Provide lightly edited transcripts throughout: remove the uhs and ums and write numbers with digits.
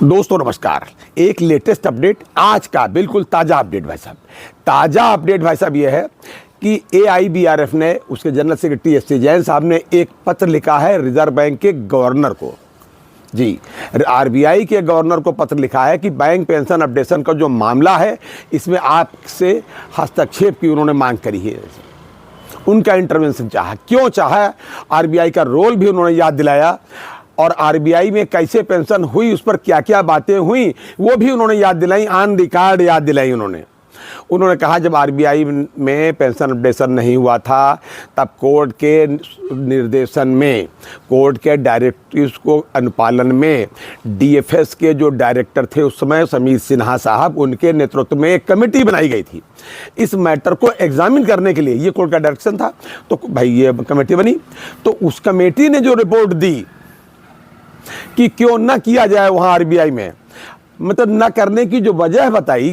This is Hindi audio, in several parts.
दोस्तों नमस्कार। एक लेटेस्ट अपडेट आज का बिल्कुल ताज़ा अपडेट भाई साहब। ताज़ा अपडेट भाई साहब ये है कि AIBRF ने उसके जनरल सेक्रेटरी SC जैन साहब ने एक पत्र लिखा है रिजर्व बैंक के गवर्नर को। जी, RBI के गवर्नर को पत्र लिखा है कि बैंक पेंशन अपडेशन का जो मामला है इसमें आपसे हस्तक्षेप की उन्होंने मांग करी है। उनका इंटरवेंशन चाहा। क्यों चाहा? RBI का रोल भी उन्होंने याद दिलाया और RBI में कैसे पेंशन हुई, उस पर क्या क्या बातें हुई वो भी उन्होंने याद दिलाई, ऑन रिकॉर्ड याद दिलाई। उन्होंने कहा जब RBI में पेंशन अपडेशन नहीं हुआ था तब कोर्ट के निर्देशन में, कोर्ट के डायरेक्टिव्स को अनुपालन में DFS के जो डायरेक्टर थे उस समय समीर सिन्हा साहब, उनके नेतृत्व में एक कमेटी बनाई गई थी इस मैटर को एग्जामिन करने के लिए। ये कोर्ट का डायरेक्शन था तो भाई ये कमेटी बनी। तो उस कमेटी ने जो रिपोर्ट दी कि क्यों ना किया जाए वहाँ RBI में, मतलब न करने की जो वजह बताई,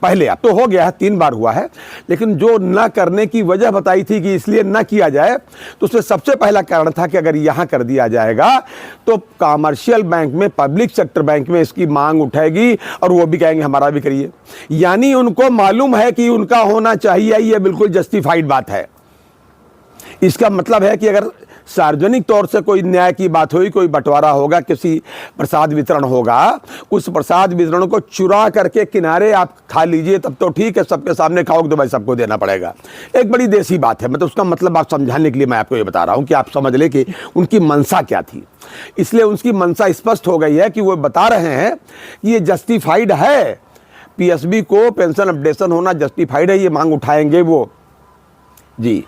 पहले अब तो हो गया है, 3 बार हुआ है, लेकिन जो न करने की वजह बताई थी कि इसलिए न किया जाए, तो उसमें सबसे पहला कारण था कि अगर यहाँ कर दिया जाएगा तो कमर्शियल बैंक में, पब्लिक सेक्टर बैंक में इसकी मांग उठेगी और वो भी कहेंगे हमारा भी करिए। यानी उनको मालूम है कि उनका होना चाहिए, ये बिल्कुल जस्टिफाइड बात है। इसका मतलब है कि अगर सार्वजनिक तौर से कोई न्याय की बात हुई, कोई बंटवारा होगा, किसी प्रसाद वितरण होगा, उस प्रसाद वितरण को चुरा करके किनारे आप खा लीजिए तब तो ठीक है, सबके सामने खाओगे तो भाई सबको देना पड़ेगा। एक बड़ी देसी बात है, मतलब उसका मतलब आप समझाने के लिए मैं आपको ये बता रहा हूँ कि आप समझ ले कि उनकी मंशा क्या थी। इसलिए उनकी मंशा स्पष्ट हो गई है कि वो बता रहे हैं कि ये जस्टिफाइड है, PSB को पेंशन अपडेशन होना जस्टिफाइड है, ये मांग उठाएंगे वो जी।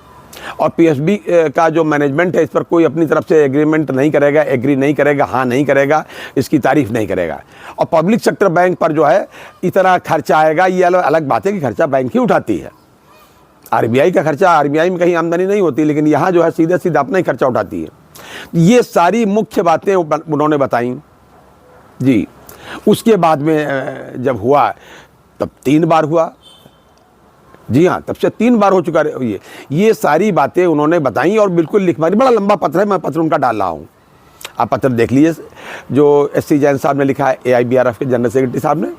और PSB का जो मैनेजमेंट है इस पर कोई अपनी तरफ से एग्रीमेंट नहीं करेगा, एग्री नहीं करेगा, हाँ नहीं करेगा, इसकी तारीफ नहीं करेगा। और पब्लिक सेक्टर बैंक पर जो है इतना खर्चा आएगा, ये अलग बात है कि खर्चा बैंक ही उठाती है। RBI का खर्चा, RBI में कहीं आमदनी नहीं होती, लेकिन यहाँ जो है सीधे सीधा अपना ही खर्चा उठाती है। ये सारी मुख्य बातें उन्होंने बताई जी। उसके बाद में जब हुआ तब 3 बार हुआ। जी हाँ, तब से 3 बार हो चुका है ये सारी बातें उन्होंने बताई और बिल्कुल लिखवाई। बड़ा लंबा पत्र है, मैं पत्र उनका डाल रहा हूँ, आप पत्र देख लीजिए जो SC जैन साहब ने लिखा है, AIBRF के जनरल सेक्रेटरी साहब ने।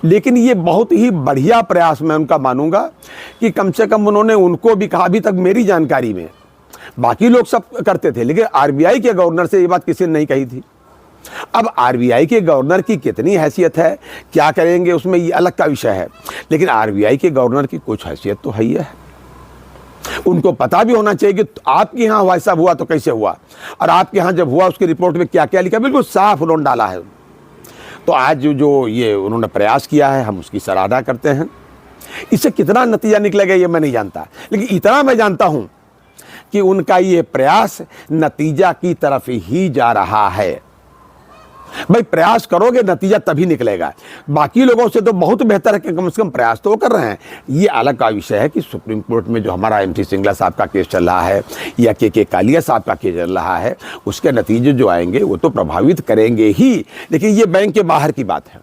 लेकिन ये बहुत ही बढ़िया प्रयास मैं उनका मानूंगा कि कम से कम उन्होंने उनको भी कहा, अभी तक मेरी जानकारी में बाकी लोग सब करते थे, लेकिन RBI के गवर्नर से ये बात किसी ने नहीं कही थी। अब RBI के गवर्नर की कितनी हैसियत है, क्या करेंगे उसमें, ये अलग का विषय है, लेकिन RBI के गवर्नर की कुछ हैसियत तो है ही है। उनको पता भी होना चाहिए कि आपके यहाँ वैसा हुआ तो कैसे हुआ, और आपके यहाँ जब हुआ उसकी रिपोर्ट में क्या क्या लिखा, बिल्कुल साफ उन्होंने डाला है। तो आज जो ये उन्होंने प्रयास किया है, हम उसकी सराहना करते हैं। इससे कितना नतीजा निकलेगा ये मैं नहीं जानता, लेकिन इतना मैं जानता हूं कि उनका ये प्रयास नतीजा की तरफ ही जा रहा है। भाई प्रयास करोगे नतीजा तभी निकलेगा। बाकी लोगों से तो बहुत बेहतर है कि कम से कम प्रयास तो वो कर रहे हैं। ये अलग का विषय है कि सुप्रीम कोर्ट में जो हमारा MC सिंगला साहब का केस चल रहा है या के कालिया साहब का केस चल रहा है, उसके नतीजे जो आएंगे वो तो प्रभावित करेंगे ही, लेकिन ये बैंक के बाहर की बात है।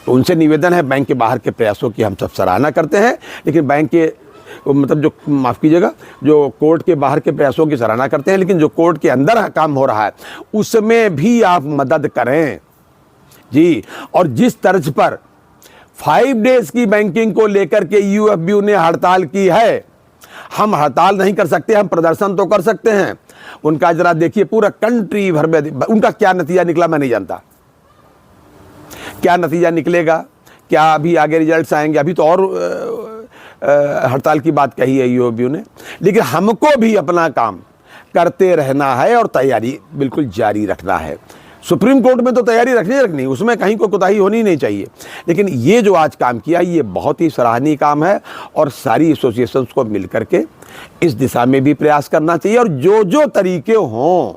तो उनसे निवेदन है, बैंक के बाहर के प्रयासों की हम सब सराहना करते हैं, लेकिन बैंक के मतलब जो, माफ़ कीजिएगा, जो कोर्ट के बाहर के प्रयासों की सराहना करते हैं, लेकिन जो कोर्ट के अंदर काम हो रहा है उसमें भी आप मदद करें जी। और जिस तर्ज पर 5 डेज की बैंकिंग को लेकर के UFBU ने हड़ताल की है, हम हड़ताल नहीं कर सकते, हम प्रदर्शन तो कर सकते हैं। उनका जरा देखिए, पूरा कंट्री भर में उनका क्या नतीजा निकला मैं नहीं जानता, क्या नतीजा निकलेगा, क्या अभी आगे रिजल्ट्स आएंगे, अभी तो और हड़ताल की बात कही है UFBU ने। लेकिन हमको भी अपना काम करते रहना है और तैयारी बिल्कुल जारी रखना है। सुप्रीम कोर्ट में तो तैयारी रखनी, उसमें कहीं कोई कोताही होनी नहीं चाहिए, लेकिन ये जो आज काम किया ये बहुत ही सराहनीय काम है और सारी एसोसिएशंस को मिलकर के इस दिशा में भी प्रयास करना चाहिए। और जो जो तरीके हों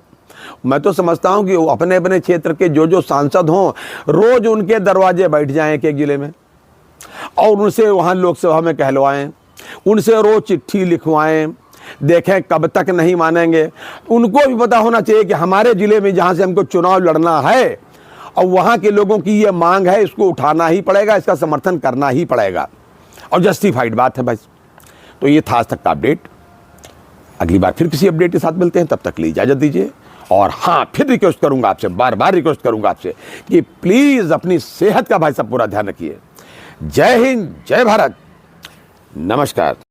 मैं तो समझता हूं कि वो अपने अपने क्षेत्र के जो जो सांसद हों, रोज उनके दरवाजे बैठ जाएं एक एक जिले में और उनसे वहां लोकसभा में कहलवाएं, उनसे रोज चिट्ठी लिखवाएं, देखें कब तक नहीं मानेंगे। उनको भी पता होना चाहिए कि हमारे जिले में जहां से हमको चुनाव लड़ना है और वहां के लोगों की ये मांग है, इसको उठाना ही पड़ेगा, इसका समर्थन करना ही पड़ेगा और जस्टिफाइड बात है भाई। तो ये था आज तक का अपडेट। अगली बार फिर किसी अपडेट के साथ मिलते हैं, तब तक के लिए इजाजत दीजिए। और हाँ, फिर रिक्वेस्ट करूंगा आपसे, बार बार रिक्वेस्ट करूंगा आपसे कि प्लीज अपनी सेहत का भाई साहब पूरा ध्यान रखिए। जय हिंद, जय भारत, नमस्कार।